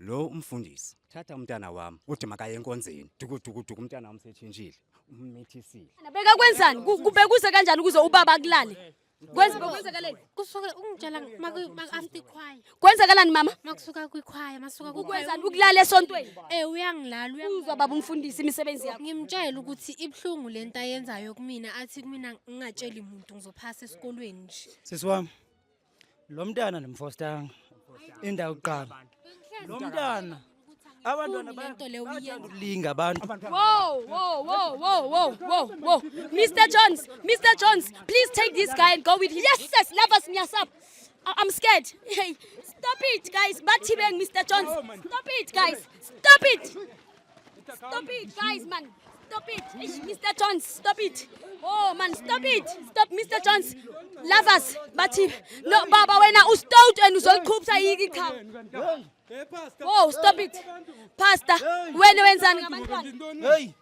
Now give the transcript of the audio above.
lo umfundisi thatha umntana wami uthi makaye enkonzeni duku umntana wami setshintshile ummithisile Beka kwenzani kubekuze kanjani ukuze ubaba kulale kwenzakaleni Kusuka ungitshela after choir. kwenzakalani mama Makusuka kwikhwaya, masuka ukwenzani ukulala esontweni uyangilala uzwa baba umfundisi imisebenzi yakho ngimtshela ukuthi ibhlungu lento ayenzayo kumina athi kumina ngingatsheli umuntu ngizophasa esikolweni nje. Sisi wami lo mntana nemfostanga indawo yokuqala lo mntana abantwana Lento leyo uyenza. bayalinga abantu Whoa. Mr. Jones, please take this guy and go with him. Yes, love us, Nyasap. I'm scared. Hey, stop it, guys. Batibeng, Mr. Jones. Stop it, guys. Stop it, guys, man. Stop it. Eish, Mr. Jones, stop it. Oh, man, stop it. Stop, Mr. Jones. Love us. Batib. No, Baba, when I stout and uzolkhupha yiki. Oh, stop it. Pastor, when ngabantwana. hey